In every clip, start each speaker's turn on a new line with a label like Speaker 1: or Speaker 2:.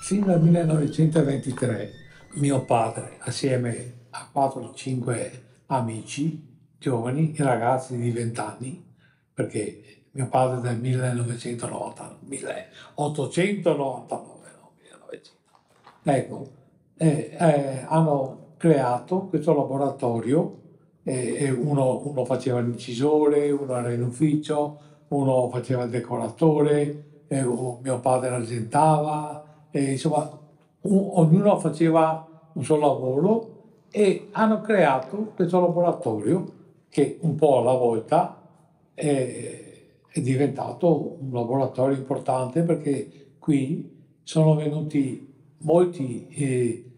Speaker 1: Fino al 1923 mio padre, assieme a 4-5 amici giovani, ragazzi di 20 anni, perché mio padre è del 1990, 1899, no, 1900. Ecco, hanno creato questo laboratorio, e uno faceva l'incisore, uno era in ufficio, uno faceva il decoratore, mio padre argentava, e insomma ognuno faceva un suo lavoro e hanno creato questo laboratorio che un po' alla volta è diventato un laboratorio importante perché qui sono venuti molti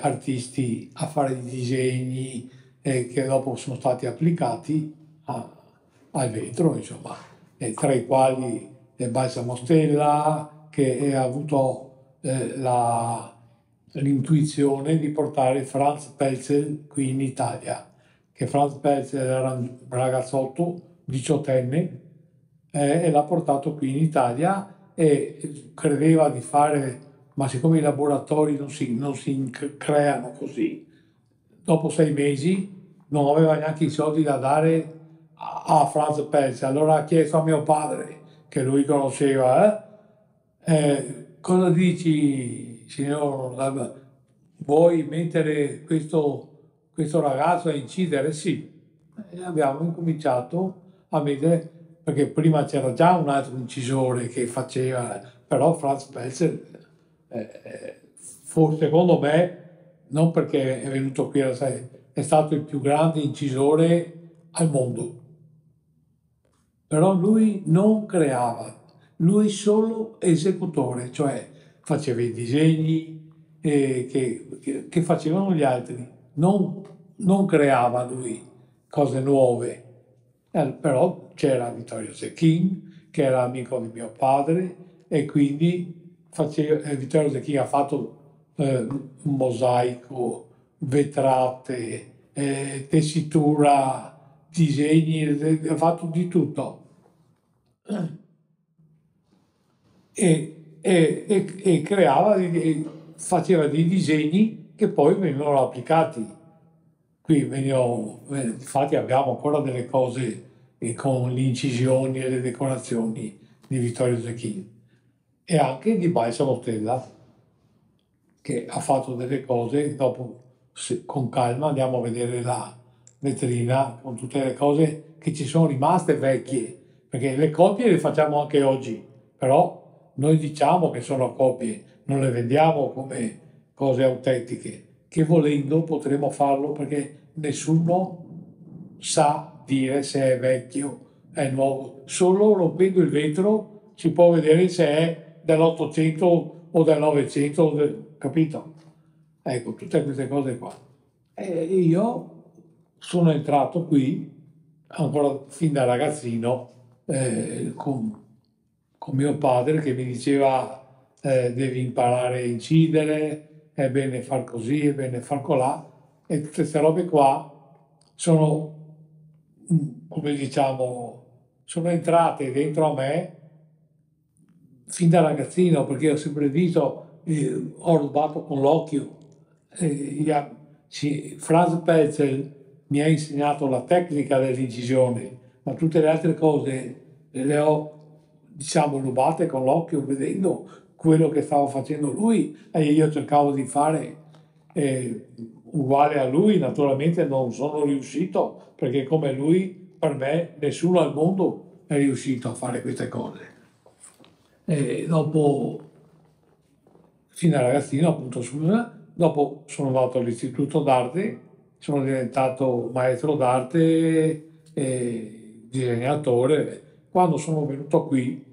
Speaker 1: artisti a fare i disegni che dopo sono stati applicati al vetro, insomma, tra i quali Balsamo Stella, che ha avuto l'intuizione di portare Franz Pelzel qui in Italia, che Franz Pelzel era un ragazzotto, diciottenne, e l'ha portato qui in Italia e credeva di fare, ma siccome i laboratori non si creano così, dopo 6 mesi non aveva neanche i soldi da dare a Franz Pelzer. Allora ha chiesto a mio padre, che lui conosceva, cosa dici, signor? Vuoi mettere questo ragazzo a incidere? Sì. E abbiamo incominciato a mettere, perché prima c'era già un altro incisore che faceva, però Franz Pelzer, secondo me, non perché è venuto qui, è stato il più grande incisore al mondo. Però lui non creava, lui solo esecutore, cioè faceva i disegni che facevano gli altri, non creava lui cose nuove. Però c'era Vittorio Zecchin, che era amico di mio padre, e quindi Vittorio Zecchin ha fatto un mosaico, vetrate, tessitura, disegni, ha fatto di tutto. E creava, faceva dei disegni che poi venivano applicati. Qui infatti abbiamo ancora delle cose con le incisioni e le decorazioni di Vittorio Zecchin e anche di Balsamo Stella, che ha fatto delle cose, dopo con calma andiamo a vedere la vetrina con tutte le cose che ci sono rimaste vecchie, perché le copie le facciamo anche oggi, però noi diciamo che sono copie, non le vendiamo come cose autentiche, che volendo potremo farlo perché nessuno sa dire se è vecchio, è nuovo, solo rompendo il vetro si può vedere se è dell'800 o del 900, capito? Ecco, tutte queste cose qua. E io sono entrato qui, ancora fin da ragazzino, con mio padre che mi diceva devi imparare a incidere, è bene far così, è bene far colà, e tutte queste robe qua sono, come diciamo, sono entrate dentro a me fin da ragazzino, perché ho sempre visto, ho rubato con l'occhio. Franz Pelzel mi ha insegnato la tecnica dell'incisione, ma tutte le altre cose le ho, diciamo, rubate con l'occhio, vedendo quello che stava facendo lui e io cercavo di fare uguale a lui. Naturalmente non sono riuscito, perché come lui, per me, nessuno al mondo è riuscito a fare queste cose. E dopo, fin da ragazzino, appunto, dopo sono andato all'istituto d'arte, sono diventato maestro d'arte e disegnatore. Quando sono venuto qui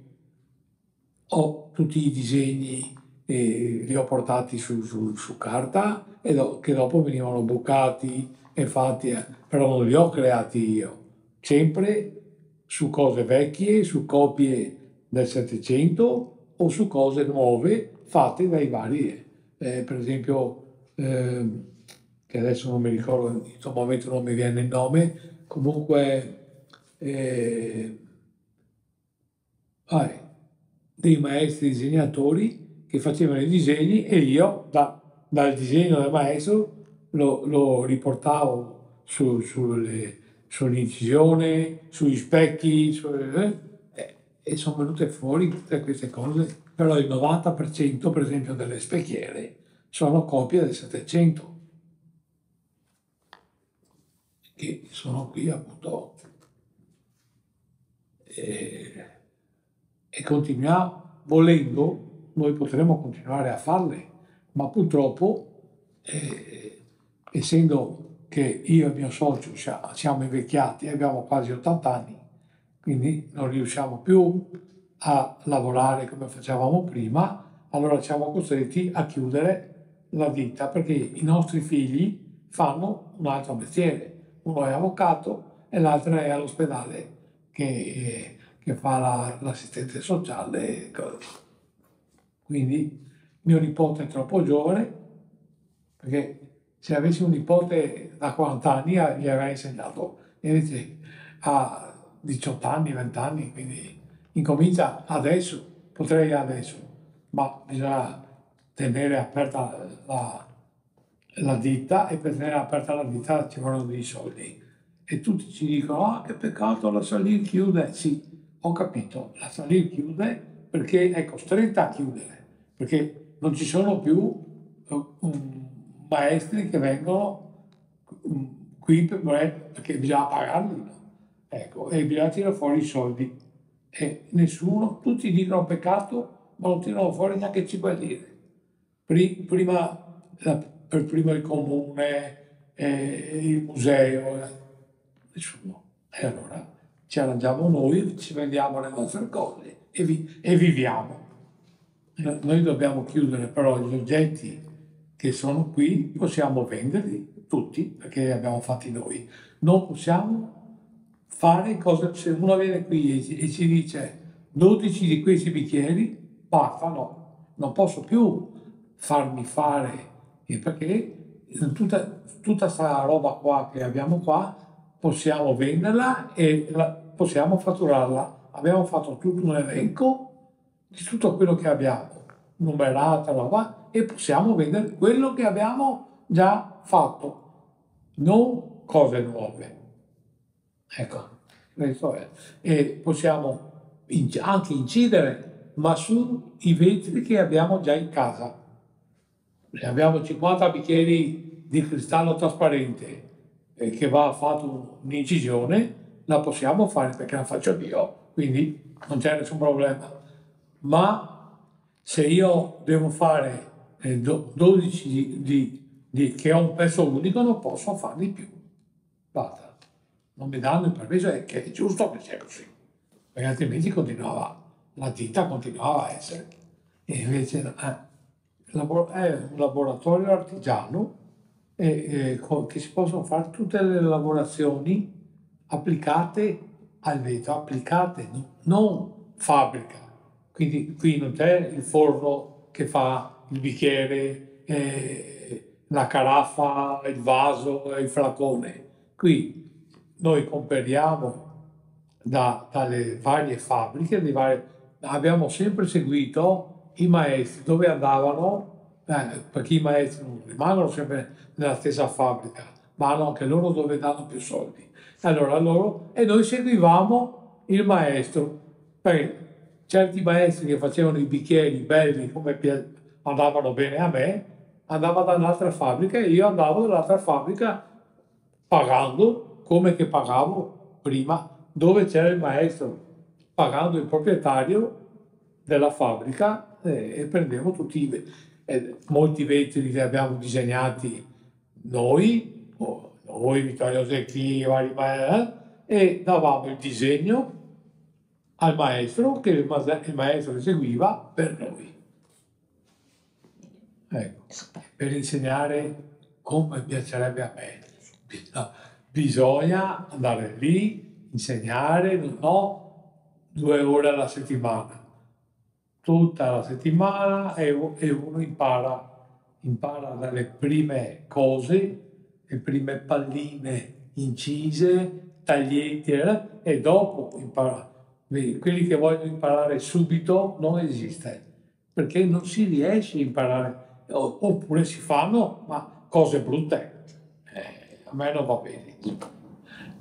Speaker 1: ho tutti i disegni, li ho portati su carta e che dopo venivano bucati e fatti, però non li ho creati io, sempre su cose vecchie, su copie del Settecento o su cose nuove fatte dai vari, per esempio, che adesso non mi ricordo, in questo momento non mi viene il nome, comunque eh, dei maestri disegnatori che facevano i disegni e io dal disegno del maestro lo riportavo sull'incisione, sugli specchi, e sono venute fuori tutte queste cose. Però il 90% per esempio delle specchiere sono copie del 700, che sono qui appunto e continuiamo, volendo, noi potremo continuare a farle, ma purtroppo, essendo che io e mio socio siamo invecchiati, abbiamo quasi 80 anni, quindi non riusciamo più a lavorare come facevamo prima, allora siamo costretti a chiudere la ditta perché i nostri figli fanno un altro mestiere. Uno è avvocato e l'altro è all'ospedale che fa l'assistente sociale. Quindi mio nipote è troppo giovane, perché se avessi un nipote da 40 anni gli avrei insegnato, invece a 18 anni, 20 anni, quindi incomincia adesso, potrei adesso, ma bisogna tenere aperta la ditta e per tenere aperta la ditta ci vogliono dei soldi. E tutti ci dicono, ah che peccato, la Salir chiude. Sì, ho capito, la Salir chiude perché è costretta a chiudere, perché non ci sono più maestri che vengono qui perché bisogna pagarli, no? Ecco, e bisogna tirare fuori i soldi. E nessuno, tutti dicono peccato, ma non tirano fuori neanche 5 lire. Per prima il comune, il museo, nessuno. E allora ci arrangiamo noi, ci vendiamo le nostre cose e viviamo. Noi dobbiamo chiudere però gli oggetti che sono qui, possiamo venderli tutti perché li abbiamo fatti noi. Non possiamo fare cose, se uno viene qui e ci dice 12 di questi bicchieri, basta, no, non posso più farmi fare, perché tutta questa roba qua che abbiamo qua possiamo venderla e possiamo fatturarla. Abbiamo fatto tutto un elenco di tutto quello che abbiamo, numerata roba, e possiamo vendere quello che abbiamo già fatto, non cose nuove. Ecco, questo è. E possiamo anche incidere, ma sui vetri che abbiamo già in casa. Se abbiamo 50 bicchieri di cristallo trasparente che va fatto un'incisione, la possiamo fare perché la faccio io, quindi non c'è nessun problema. Ma se io devo fare 12 che ho un pezzo unico, non posso farne più. Basta. Non mi danno il permesso, che è giusto che sia così, perché altrimenti la ditta continuava a essere. E invece è un laboratorio artigiano che si possono fare tutte le lavorazioni applicate al vetro, applicate, non fabbrica. Quindi qui non c'è il forno che fa il bicchiere, la caraffa, il vaso, il flacone. Qui noi compriamo dalle varie fabbriche, abbiamo sempre seguito i maestri dove andavano, perché i maestri non rimangono sempre nella stessa fabbrica, vanno anche loro dove danno più soldi. Allora e noi seguivamo il maestro, perché certi maestri che facevano i bicchieri belli come andavano bene a me, andava da un'altra fabbrica e io andavo dall'altra fabbrica pagando come che pagavo prima, dove c'era il maestro, pagando il proprietario della fabbrica e prendevo molti vetri li abbiamo disegnati noi, Vittorio Zecchi, vari e davamo il disegno al maestro che il maestro eseguiva per noi. Ecco, per insegnare come piacerebbe a me. Bisogna andare lì, insegnare, no 2 ore alla settimana, tutta la settimana e uno impara dalle prime cose, le prime palline incise, taglietti, e dopo impara. Quelli che vogliono imparare subito non esiste. perché non si riesce a imparare, oppure si fanno ma cose brutte. A me non va bene.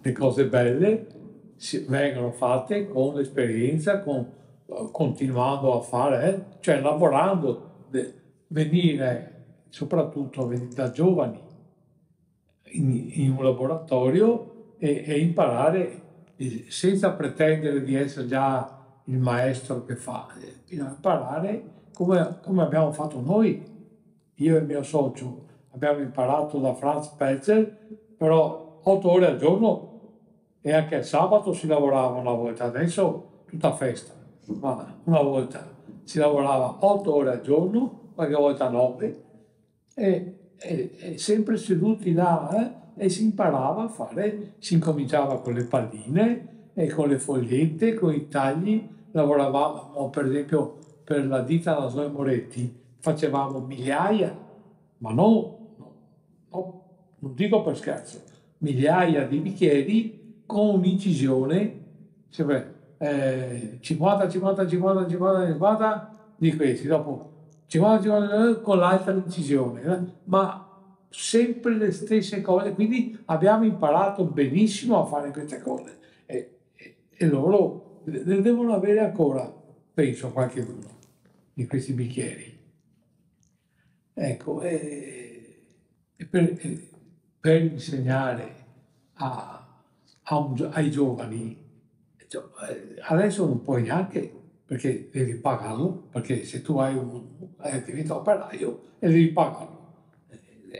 Speaker 1: Le cose belle vengono fatte con l'esperienza, continuando a fare, cioè lavorando, venire, soprattutto venire da giovani in un laboratorio e imparare senza pretendere di essere già il maestro che fa, bisogna imparare come abbiamo fatto noi. Io e il mio socio abbiamo imparato da Franz Pelzer, però 8 ore al giorno e anche il sabato si lavorava una volta, adesso tutta festa, ma una volta si lavorava 8 ore al giorno, qualche volta 9, e sempre seduti là, e si imparava a fare, si incominciava con le palline e con le fogliette, con i tagli, lavoravamo per esempio per la ditta Nasone Moretti, facevamo migliaia, ma non dico per scherzo, migliaia di bicchieri con un'incisione, sempre 50, 50, 50, 50, 50 di questi, dopo 50, 50 con l'altra incisione, ma sempre le stesse cose, quindi abbiamo imparato benissimo a fare queste cose e loro le devono avere ancora, penso, qualcheduno di questi bicchieri. Ecco, e per insegnare ai giovani, cioè, adesso non puoi neanche, perché devi pagarlo, perché se tu hai diventa operaio e devi pagarlo.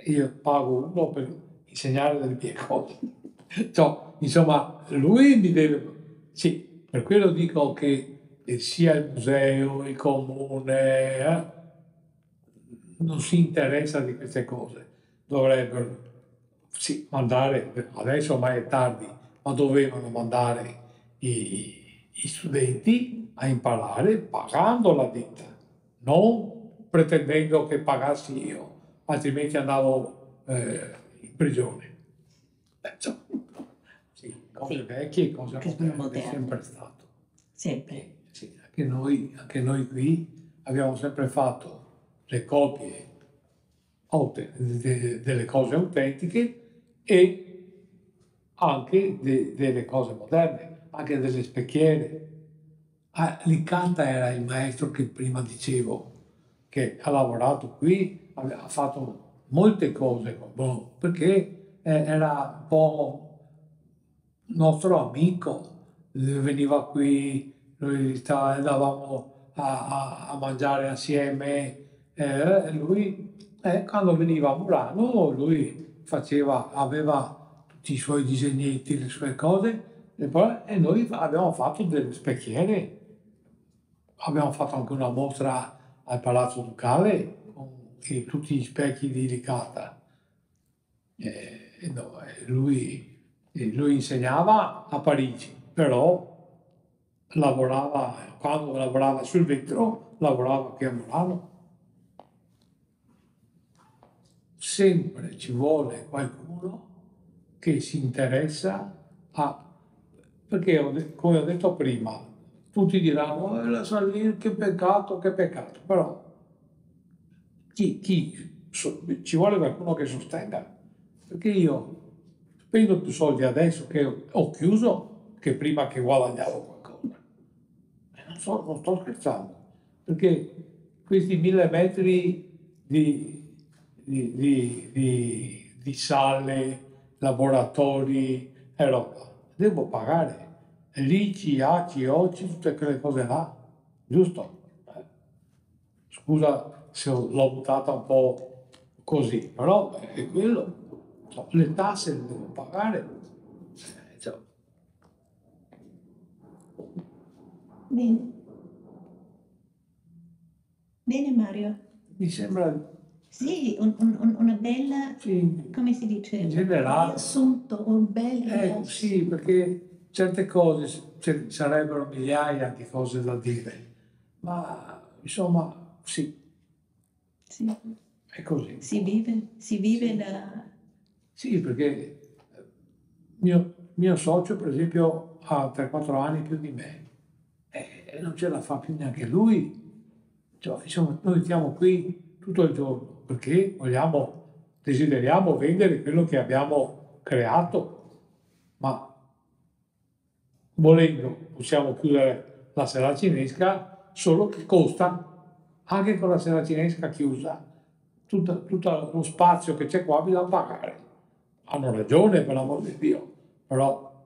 Speaker 1: Io pago uno per insegnare delle mie cose. Cioè, insomma, lui mi deve... Sì, per quello dico che sia il museo, il comune, non si interessa di queste cose. Dovrebbero sì, mandare, adesso ormai è tardi, ma dovevano mandare gli studenti a imparare pagando la ditta, non pretendendo che pagassi io, altrimenti andavo in prigione. Insomma, sì, cose
Speaker 2: Sì,
Speaker 1: vecchie, cose
Speaker 2: che sono
Speaker 1: moderne, è
Speaker 2: moderne.
Speaker 1: sempre stato.
Speaker 2: Sempre.
Speaker 1: Sì, anche noi qui abbiamo sempre fatto le copie delle cose autentiche e anche delle cose moderne, anche delle specchiere. Licata era il maestro che prima dicevo, che ha lavorato qui, ha fatto molte cose, perché era un po' nostro amico, veniva qui, andavamo a mangiare assieme, lui, quando veniva a Murano, lui aveva tutti i suoi disegnetti, le sue cose, e noi abbiamo fatto delle specchiere, abbiamo fatto anche una mostra al Palazzo Ducale con tutti gli specchi di Licata. No, lui insegnava a Parigi, però quando lavorava sul vetro, lavorava qui a Milano. Sempre ci vuole qualcuno che si interessa a... Perché, come ho detto prima, tutti diranno, la Salvini, che peccato, però ci vuole qualcuno che sostenga, perché io spendo più soldi adesso che ho chiuso che prima che guadagnavo qualcosa. Non sto scherzando, perché questi 1000 metri di sale, laboratori e roba, devo pagare l'ICI, ACI, OCI, tutte quelle cose là, giusto? Scusa se l'ho buttata un po' così, però è quello. Le tasse le devo pagare. Cioè,
Speaker 2: Bene. Bene Mario.
Speaker 1: mi sembra,
Speaker 2: Sì, una bella,
Speaker 1: sì,
Speaker 2: come si dice,
Speaker 1: in
Speaker 2: un
Speaker 1: generale,
Speaker 2: riassunto, un bel riassunto.
Speaker 1: sì, perché certe cose, sarebbero migliaia di cose da dire, ma insomma, sì,
Speaker 2: Sì.
Speaker 1: è così.
Speaker 2: Si vive
Speaker 1: Sì.
Speaker 2: la...
Speaker 1: Sì, perché mio socio, per esempio, ha 3-4 anni più di me e non ce la fa più neanche lui. Cioè, insomma, noi stiamo qui tutto il giorno perché desideriamo vendere quello che abbiamo creato, ma volendo possiamo chiudere la sala cinesca, solo che costa, anche con la sala cinesca chiusa, tutto lo spazio che c'è qua bisogna pagare. Hanno ragione, per l'amor di Dio, però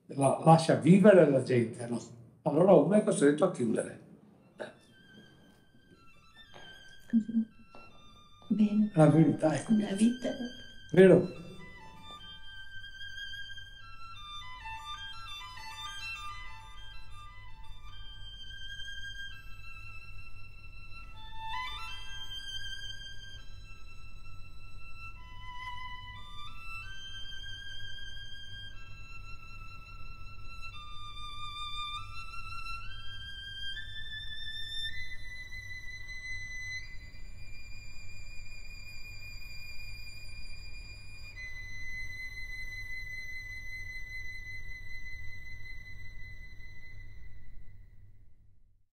Speaker 1: lascia vivere la gente, no? Allora uno è costretto a chiudere.
Speaker 2: Così. Bene.
Speaker 1: La verità è
Speaker 2: La vita.
Speaker 1: vero?